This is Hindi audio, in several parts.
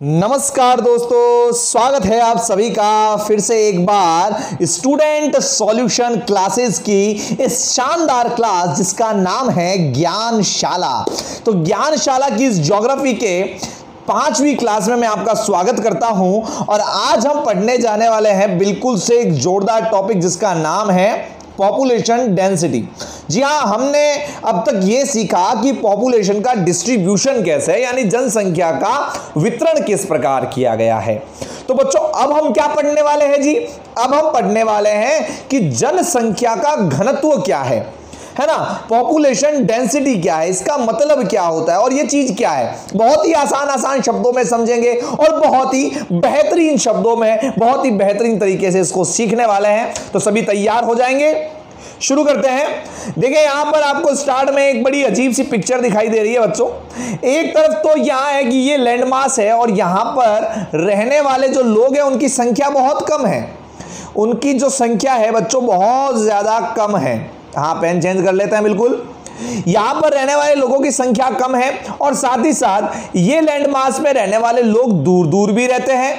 नमस्कार दोस्तों, स्वागत है आप सभी का फिर से एक बार स्टूडेंट सॉल्यूशन क्लासेस की इस शानदार क्लास जिसका नाम है ज्ञानशाला। तो ज्ञानशाला की इस ज्योग्राफी के 5वीं क्लास में मैं आपका स्वागत करता हूं और आज हम पढ़ने जाने वाले हैं बिल्कुल से एक जोरदार टॉपिक जिसका नाम है पॉपुलेशन डेंसिटी। जी हाँ, हमने अब तक ये सीखा कि पॉपुलेशन का डिस्ट्रीब्यूशन कैसे है, यानी जनसंख्या का वितरण किस प्रकार किया गया है। तो बच्चों, अब हम क्या पढ़ने वाले हैं जी? अब हम पढ़ने वाले हैं कि जनसंख्या का घनत्व क्या है ना। पॉपुलेशन डेंसिटी क्या है, इसका मतलब क्या होता है और ये चीज क्या है। बहुत ही आसान शब्दों में समझेंगे और बहुत ही बेहतरीन शब्दों में बहुत ही बेहतरीन तरीके से इसको सीखने वाले हैं। तो सभी तैयार हो जाएंगे, शुरू करते हैं। देखिए, यहां पर आपको स्टार्ट में एक बड़ी अजीब सी पिक्चर दिखाई दे रही है बच्चों। एक तरफ तो यहां है कि ये लैंडमास है और यहां पर रहने वाले जो लोग हैं उनकी संख्या बहुत कम है। उनकी जो संख्या है बच्चों बहुत ज्यादा कम है। हाँ, पेन चेंज कर लेते हैं। बिल्कुल, यहां पर रहने वाले लोगों की संख्या कम है और साथ ही साथ ये लैंडमास में रहने वाले लोग दूर दूर भी रहते हैं,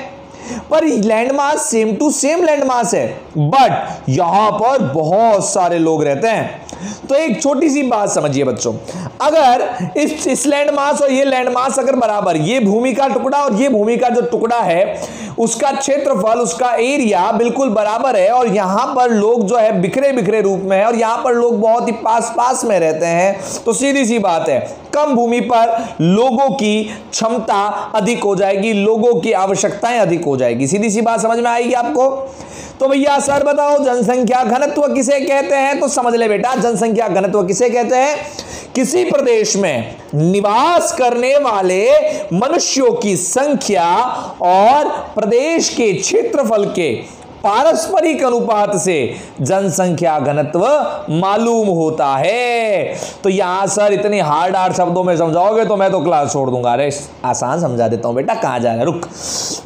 पर landmass same to same landmass है, बट यहां पर बहुत सारे लोग रहते हैं। तो एक छोटी सी बात समझिए बच्चों, अगर इस लैंडमास और ये लैंडमास अगर बराबर, ये भूमि का टुकड़ा और ये भूमि का जो टुकड़ा है उसका क्षेत्रफल, उसका एरिया बिल्कुल बराबर है और यहां पर लोग जो है बिखरे बिखरे रूप में है और यहां पर लोग बहुत ही पास पास में रहते हैं, तो सीधी सी बात है कम भूमि पर लोगों की क्षमता अधिक हो जाएगी, लोगों की आवश्यकताएं अधिक हो जाएगी। सीधी सी बात समझ में आएगी आपको। तो भैया सर बताओ, जनसंख्या घनत्व किसे कहते हैं? तो समझ ले बेटा, जनसंख्या घनत्व किसे कहते हैं? किसी प्रदेश में निवास करने वाले मनुष्यों की संख्या और प्रदेश के क्षेत्रफल के पारस्परिक अनुपात से जनसंख्या घनत्व मालूम होता है। तो यहां सर इतनी हार्ड शब्दों में समझाओगे तो मैं तो क्लास छोड़ दूंगा। अरे आसान समझा देता हूं बेटा, कहां जा रहा है, रुक।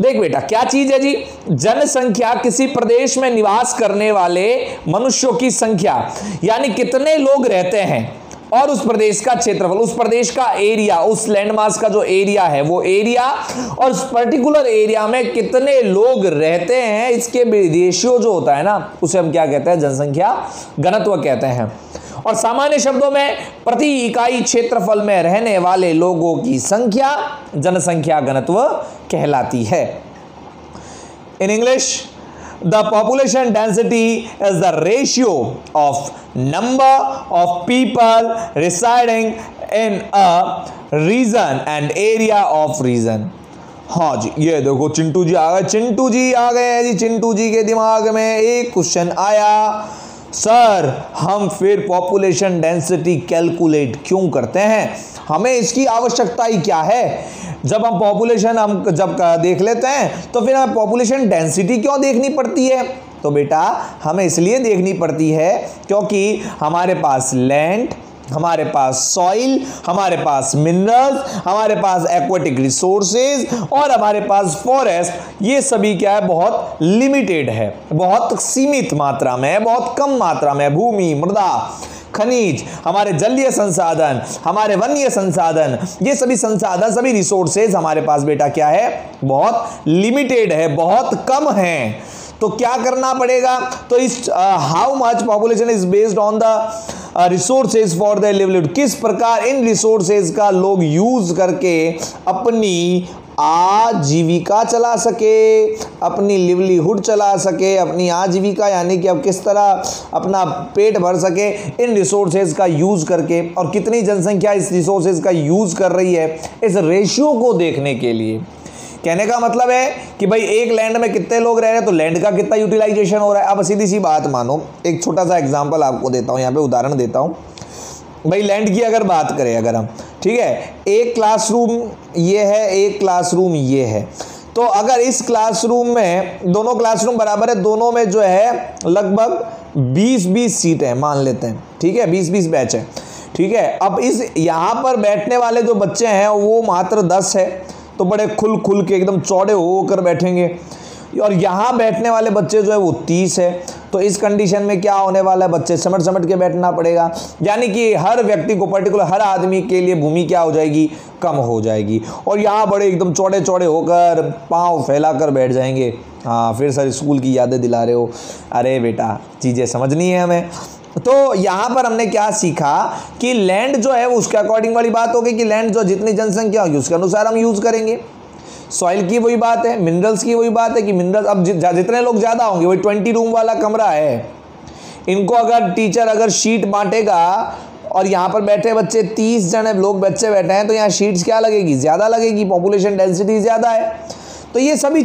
देख बेटा, क्या चीज है जी? जनसंख्या किसी प्रदेश में निवास करने वाले मनुष्यों की संख्या, यानी कितने लोग रहते हैं और उस प्रदेश का क्षेत्रफल, उस प्रदेश का एरिया, उस लैंडमास का जो एरिया है वो एरिया और उस पर्टिकुलर एरिया में कितने लोग रहते हैं, इसके रेशियो जो होता है ना, उसे हम क्या कहते हैं? जनसंख्या घनत्व कहते हैं। और सामान्य शब्दों में प्रति इकाई क्षेत्रफल में रहने वाले लोगों की संख्या जनसंख्या घनत्व कहलाती है। In English, the population density is the ratio of number of people residing in a region and area of region। हाँ जी, ये देखो चिंटू जी आ गए, चिंटू जी आ गए हैं जी। चिंटू जी के दिमाग में एक क्वेश्चन आया, सर हम फिर पॉपुलेशन डेंसिटी कैलकुलेट क्यों करते हैं? हमें इसकी आवश्यकता ही क्या है? जब हम पॉपुलेशन जब देख लेते हैं तो फिर हमें पॉपुलेशन डेंसिटी क्यों देखनी पड़ती है? तो बेटा हमें इसलिए देखनी पड़ती है क्योंकि हमारे पास लैंड, हमारे पास सॉइल, हमारे पास मिनरल्स, हमारे पास एक्वाटिक रिसोर्सेज और हमारे पास फॉरेस्ट, ये सभी क्या है? बहुत लिमिटेड है, बहुत सीमित मात्रा में है, बहुत कम मात्रा में। भूमि, मृदा, खनिज, हमारे जलीय संसाधन, हमारे वन्य संसाधन, ये सभी संसाधन, सभी रिसोर्सेज हमारे पास बेटा क्या है? बहुत लिमिटेड है, बहुत कम है। तो क्या करना पड़ेगा? तो इस how much population is based on the resources for the livelihood, किस प्रकार इन रिसोर्सेज का लोग यूज करके अपनी आजीविका चला सके, अपनी लिवलीहुड चला सके, अपनी आजीविका यानी कि अब किस तरह अपना पेट भर सके इन रिसोर्सेज का यूज करके, और कितनी जनसंख्या इस रिसोर्सेज का यूज कर रही है, इस रेशियो को देखने के लिए। कहने का मतलब है कि भाई एक लैंड में कितने लोग रह रहे हैं तो लैंड का कितना यूटिलाइजेशन हो रहा है। अब सीधी सी बात मानो, एक छोटा सा एग्जांपल आपको देता हूं, यहाँ पे उदाहरण देता हूं। भाई लैंड की अगर बात करें अगर हम, ठीक है, एक क्लासरूम ये है, एक क्लासरूम ये है, तो अगर इस क्लासरूम में दोनों क्लासरूम बराबर है, दोनों में जो है लगभग 20-20 सीट है मान लेते हैं, ठीक है, 20-20 बैच है, ठीक है। अब इस यहाँ पर बैठने वाले जो बच्चे हैं वो मात्र 10 है, तो बड़े खुल के एकदम चौड़े होकर बैठेंगे, और यहाँ बैठने वाले बच्चे जो है वो 30 है, तो इस कंडीशन में क्या होने वाला है, बच्चे समझ समझ के बैठना पड़ेगा, यानी कि हर व्यक्ति को पर्टिकुलर हर आदमी के लिए भूमि क्या हो जाएगी, कम हो जाएगी। और यहाँ बड़े एकदम चौड़े चौड़े होकर पाँव फैलाकर बैठ जाएंगे। हाँ, फिर सर स्कूल की यादें दिला रहे हो। अरे बेटा, चीज़ें समझनी है हमें। तो यहाँ पर हमने क्या सीखा कि लैंड जो है वो उसके अकॉर्डिंग वाली बात होगी कि लैंड जो जितनी जनसंख्या होगी उसके अनुसार हम यूज़ करेंगे। सॉइल की वही बात है, मिनरल्स की वही बात है कि मिनरल्स अब जितने लोग ज़्यादा होंगे, वही 20 रूम वाला कमरा है, इनको अगर टीचर अगर शीट बांटेगा और यहाँ पर बैठे बच्चे 30 जने लोग बच्चे बैठे हैं, तो यहाँ शीट्स क्या लगेगी, ज़्यादा लगेगी, पॉपुलेशन डेंसिटी ज़्यादा है। तो ये सभी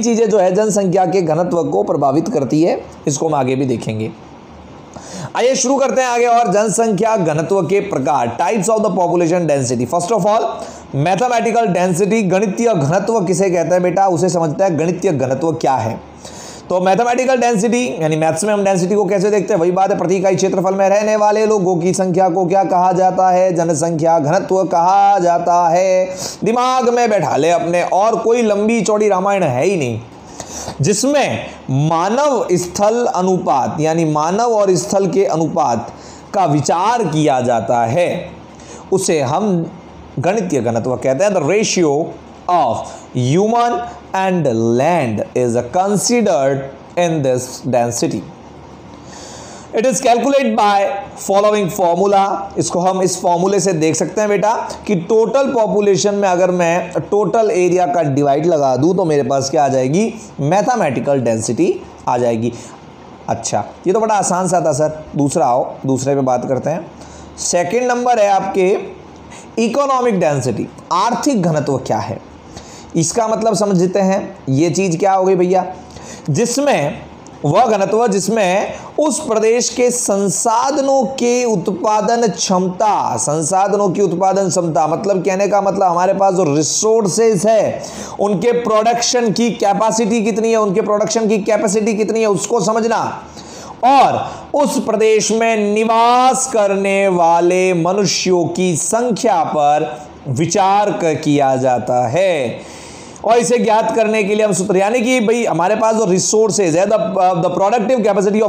चीज़ें जो है जनसंख्या के घनत्व को प्रभावित करती है। इसको हम आगे भी देखेंगे। आइए शुरू करते हैं आगे। और जनसंख्या घनत्व के प्रकार, types of the population density. First of all mathematical density, गणितीय घनत्व किसे कहते हैं बेटा, उसे समझते हैं गणितीय घनत्व क्या है। तो मैथमेटिकल डेंसिटी यानी मैथ्स में हम डेंसिटी को कैसे देखते हैं, वही बात है, प्रति इकाई क्षेत्रफल में रहने वाले लोगों की संख्या को क्या कहा जाता है, जनसंख्या घनत्व कहा जाता है। दिमाग में बैठा ले अपने, और कोई लंबी चौड़ी रामायण है ही नहीं जिसमें मानव स्थल अनुपात यानी मानव और स्थल के अनुपात का विचार किया जाता है, उसे हम गणितीय घनत्व कहते हैं। The ratio of human and land is considered in this density. It is calculate by following formula. इसको हम इस फॉर्मूले से देख सकते हैं बेटा कि टोटल पॉपुलेशन में अगर मैं टोटल एरिया का डिवाइड लगा दूं तो मेरे पास क्या आ जाएगी, मैथमेटिकल डेंसिटी आ जाएगी। अच्छा, ये तो बड़ा आसान सा था सर। दूसरा आओ, दूसरे पे बात करते हैं। सेकंड नंबर है आपके इकोनॉमिक डेंसिटी, आर्थिक घनत्व क्या है। इसका मतलब समझते हैं, ये चीज क्या हो गई भैया, जिसमें वह घनत्व जिसमें उस प्रदेश के संसाधनों की उत्पादन क्षमता मतलब कहने का मतलब हमारे पास जो रिसोर्सेज है उनके प्रोडक्शन की कैपेसिटी कितनी है उसको समझना, और उस प्रदेश में निवास करने वाले मनुष्यों की संख्या पर विचार किया जाता है। और इसे ज्ञात करने के लिए हम सूत्र, यानी कि भाई हमारे पास जो रिसोर्सेज है, the productive capacity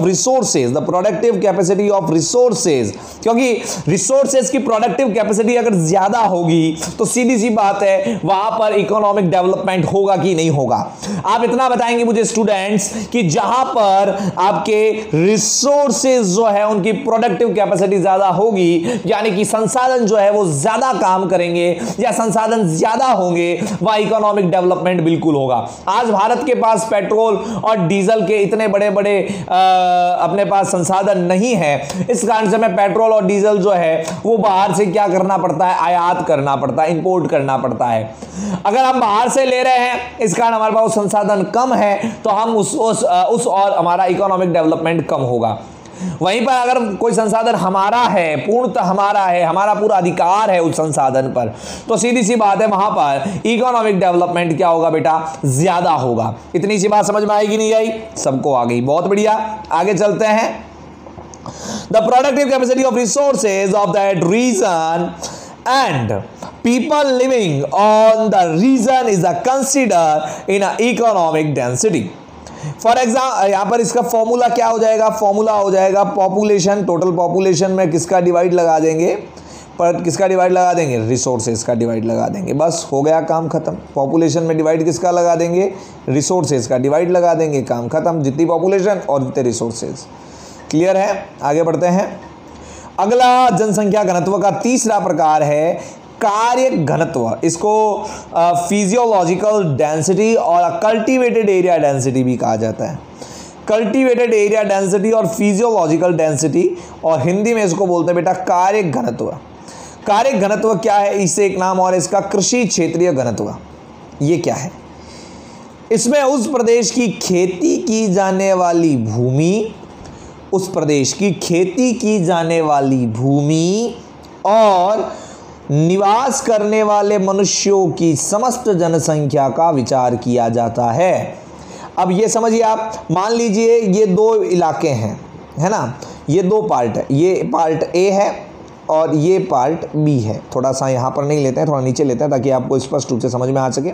of resources, क्योंकि रिसोर्सेज की प्रोडक्टिव कैपेसिटी अगर ज्यादा होगी तो सीधी सी बात है वहां पर इकोनॉमिक डेवलपमेंट होगा कि नहीं होगा। आप इतना बताएंगे मुझे स्टूडेंट्स कि जहां पर आपके रिसोर्सेज जो है उनकी प्रोडक्टिव कैपेसिटी ज्यादा होगी, यानी कि संसाधन जो है वो ज्यादा काम करेंगे या संसाधन ज्यादा होंगे, वह इकोनॉमिक डेवलपमेंट बिल्कुल होगा। आज भारत के पास पेट्रोल और डीजल के इतने बड़े बड़े अपने पास संसाधन नहीं है, इस कारण से हमें पेट्रोल और डीजल जो है वो बाहर से क्या करना पड़ता है, आयात करना पड़ता है, इंपोर्ट करना पड़ता है। अगर हम बाहर से ले रहे हैं इस कारण हमारे पास संसाधन कम है, तो हम उस और हमारा इकोनॉमिक डेवलपमेंट कम होगा। वहीं पर अगर कोई संसाधन हमारा है, पूर्णतः हमारा है, हमारा पूरा अधिकार है उस संसाधन पर, तो सीधी सी बात है वहां पर इकोनॉमिक डेवलपमेंट क्या होगा बेटा, ज्यादा होगा। इतनी सी बात समझ में आएगी नहीं आई, सबको आ गई, बहुत बढ़िया। आगे चलते हैं। The productive capacity of resources of that region and people living on the region is considered in a economic density। For example यहां पर इसका फॉर्मूला क्या हो जाएगा, फॉर्मूला हो जाएगा पॉपुलेशन, टोटल पॉपुलेशन में किसका डिवाइड लगा देंगे, पर किसका डिवाइड लगा देंगे, रिसोर्सेज का डिवाइड लगा देंगे, बस हो गया काम खत्म। पॉपुलेशन में डिवाइड किसका लगा देंगे, रिसोर्सेज का डिवाइड लगा देंगे, काम खत्म। जितनी पॉपुलेशन और जितने रिसोर्सेज। क्लियर है, आगे बढ़ते हैं। अगला जनसंख्या घनत्व का तीसरा प्रकार है कार्य घनत्व। इसको फिजियोलॉजिकल डेंसिटी और कल्टीवेटेड एरिया डेंसिटी भी कहा जाता है। कल्टीवेटेड एरिया डेंसिटी और फिजियोलॉजिकल डेंसिटी, और हिंदी में इसको बोलते हैं बेटा कार्य घनत्व। कार्य घनत्व क्या है, इससे एक नाम और इसका कृषि क्षेत्रीय घनत्व। ये क्या है, इसमें उस प्रदेश की खेती की जाने वाली भूमि, उस प्रदेश की खेती की जाने वाली भूमि और निवास करने वाले मनुष्यों की समस्त जनसंख्या का विचार किया जाता है। अब ये समझिए आप, मान लीजिए ये दो इलाके हैं, है ना, ये दो पार्ट है, ये पार्ट ए है और ये पार्ट बी है। थोड़ा सा यहाँ पर नहीं लेते हैं, थोड़ा नीचे लेते हैं ताकि आपको स्पष्ट रूप से समझ में आ सके।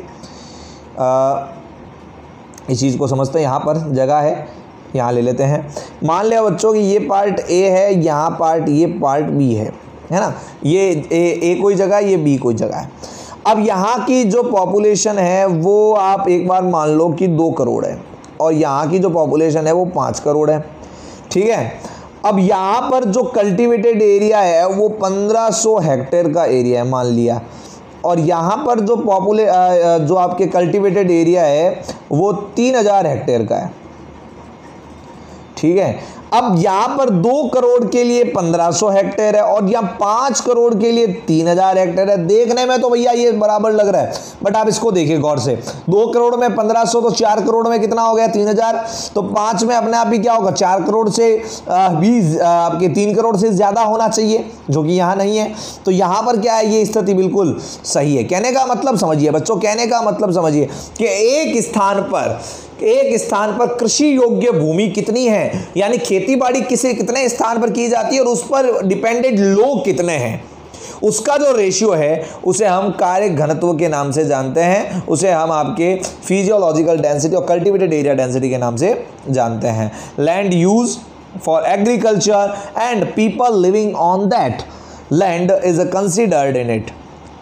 इस चीज़ को समझते हैं, यहाँ पर जगह है, यहाँ ले लेते हैं। मान लिया बच्चों कि ये पार्ट ए है, यहाँ पार्ट ये पार्ट बी है ना। ये ए कोई जगह, ये बी कोई जगह है। अब यहाँ की जो पॉपुलेशन है वो आप एक बार मान लो कि 2 करोड़ है और यहाँ की जो पॉपुलेशन है वो 5 करोड़ है, ठीक है। अब यहाँ पर जो कल्टीवेटेड एरिया है वो 1500 हेक्टेयर का एरिया है मान लिया, और यहाँ पर जो जो आपके कल्टीवेटेड एरिया है वो 3000 हेक्टेयर का है, ठीक है। अब यहाँ पर 2 करोड़ के लिए 1500 हेक्टेयर है और यहाँ 5 करोड़ के लिए 3000 हेक्टेयर है। देखने में तो भैया ये बराबर लग रहा है, बट आप इसको देखिए गौर से। 2 करोड़ में 1500 तो 4 करोड़ में कितना हो गया 3000, तो 5 में अपने आप ही क्या होगा 4 करोड़ से भी आपके 3 करोड़ से ज़्यादा होना चाहिए, जो कि यहाँ नहीं है। तो यहाँ पर क्या है, ये स्थिति बिल्कुल सही है। कहने का मतलब समझिए बच्चों, कहने का मतलब समझिए कि एक स्थान पर कृषि योग्य भूमि कितनी है, यानी खेती बाड़ी कितने स्थान पर की जाती है और उस पर डिपेंडेंट लोग कितने हैं, उसका जो रेशियो है उसे हम कार्य घनत्व के नाम से जानते हैं। उसे हम आपके फिजियोलॉजिकल डेंसिटी और कल्टीवेटेड एरिया डेंसिटी के नाम से जानते हैं। Land use for agriculture and people living on that land is considered in it.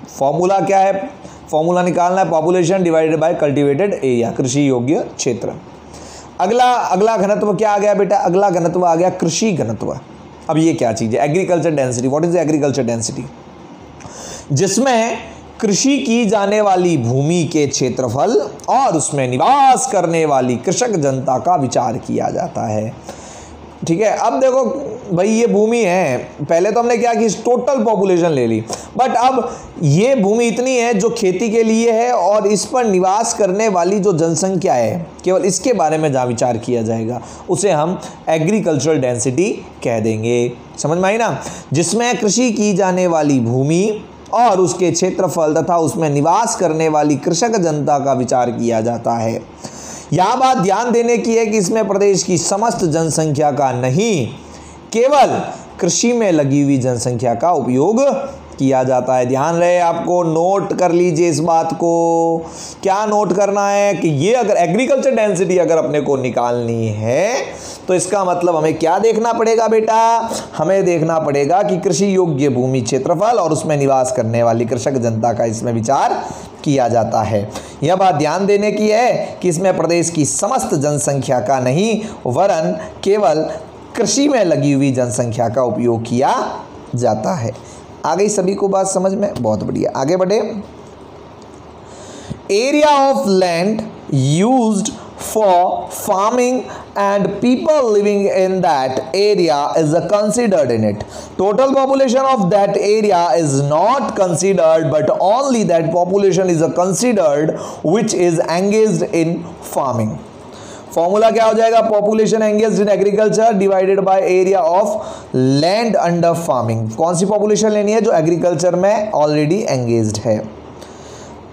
Formula क्या है, फॉर्मूला निकालना है population divided by cultivated area, कृषि योग्य क्षेत्र। अगला घनत्व क्या आ गया बेटा, अगला घनत्व आ गया कृषि घनत्व। अब ये क्या चीज़ है, agriculture density. What is agriculture density, जिसमें कृषि की जाने वाली भूमि के क्षेत्रफल और उसमें निवास करने वाली कृषक जनता का विचार किया जाता है, ठीक है। अब देखो भाई ये भूमि है, पहले तो हमने क्या की टोटल पॉपुलेशन ले ली, बट अब ये भूमि इतनी है जो खेती के लिए है और इस पर निवास करने वाली जो जनसंख्या है केवल इसके बारे में जहाँ विचार किया जाएगा उसे हम एग्रीकल्चरल डेंसिटी कह देंगे। समझ में आई ना, जिसमें कृषि की जाने वाली भूमि और उसके क्षेत्रफल तथा उसमें निवास करने वाली कृषक जनता का विचार किया जाता है। यह बात ध्यान देने की है कि इसमें प्रदेश की समस्त जनसंख्या का नहीं, केवल कृषि में लगी हुई जनसंख्या का उपयोग किया जाता है। ध्यान रहे, आपको नोट कर लीजिए इस बात को। क्या नोट करना है कि ये अगर एग्रीकल्चर डेंसिटी अगर अपने को निकालनी है तो इसका मतलब हमें क्या देखना पड़ेगा बेटा, हमें देखना पड़ेगा कि कृषि योग्य भूमि क्षेत्रफल और उसमें निवास करने वाली कृषक जनता का इसमें विचार किया जाता है। यह बात ध्यान देने की है कि इसमें प्रदेश की समस्त जनसंख्या का नहीं वरन केवल कृषि में लगी हुई जनसंख्या का उपयोग किया जाता है। आ गई सभी को बात समझ में, बहुत बढ़िया। आगे बढ़े। Area of land used for farming and people living in that area is considered in it. Total population of that area is not considered, but only that population is considered which is engaged in farming. Formula क्या हो जाएगा, population engaged in agriculture divided by area of land under farming. कौन सी पॉपुलेशन लेनी है, जो एग्रीकल्चर में ऑलरेडी एंगेज्ड है।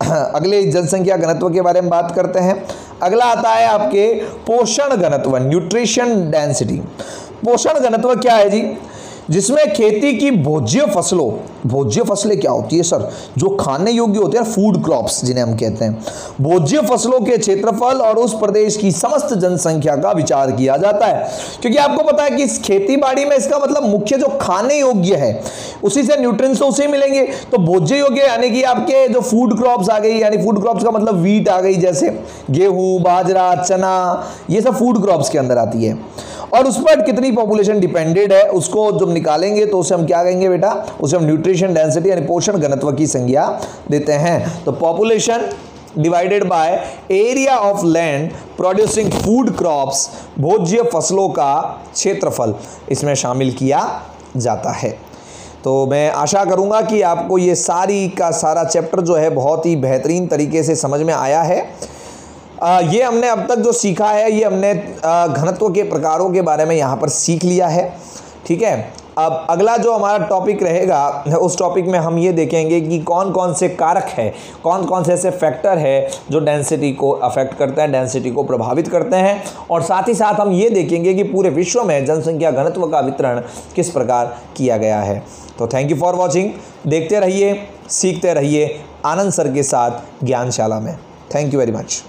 अगले जनसंख्या घनत्व के बारे में बात करते हैं। अगला आता है आपके पोषण घनत्व, न्यूट्रिशन डेंसिटी। पोषण घनत्व क्या है जी, जिसमें खेती की भोज्य फसलों, भोज्य फसलें क्या होती है सर, जो खाने योग्य होते हैं, फूड क्रॉप्स जिन्हें हम कहते हैं, भोज्य फसलों के क्षेत्रफल और उस प्रदेश की समस्त जनसंख्या का विचार किया जाता है। क्योंकि आपको पता है कि इस खेती बाड़ी में इसका मतलब मुख्य जो खाने योग्य है उसी से न्यूट्रिएंट्स तो उसे मिलेंगे। तो भोज्य योग्य यानी कि आपके जो फूड क्रॉप्स आ गई, यानी फूड क्रॉप्स का मतलब वीट आ गई, जैसे गेहूं, बाजरा, चना, ये सब फूड क्रॉप्स के अंदर आती है। और उस पर कितनी पॉपुलेशन डिपेंडेड है उसको जब निकालेंगे तो उसे हम क्या कहेंगे बेटा, उसे हम न्यूट्रिशन डेंसिटी यानी पोषण घनत्व की संज्ञा देते हैं। तो population divided by area of land producing food crops, भोज्य फसलों का क्षेत्रफल इसमें शामिल किया जाता है। तो मैं आशा करूंगा कि आपको ये सारी का सारा चैप्टर जो है बहुत ही बेहतरीन तरीके से समझ में आया है। ये हमने अब तक जो सीखा है, ये हमने घनत्व के प्रकारों के बारे में यहाँ पर सीख लिया है, ठीक है। अब अगला जो हमारा टॉपिक रहेगा उस टॉपिक में हम ये देखेंगे कि कौन कौन से कारक है, कौन कौन से ऐसे फैक्टर है जो डेंसिटी को अफेक्ट करते हैं, डेंसिटी को प्रभावित करते हैं, और साथ ही साथ हम ये देखेंगे कि पूरे विश्व में जनसंख्या घनत्व का वितरण किस प्रकार किया गया है। तो थैंक यू फॉर वॉचिंग। देखते रहिए, सीखते रहिए आनंद सर के साथ ज्ञानशाला में। Thank you very much.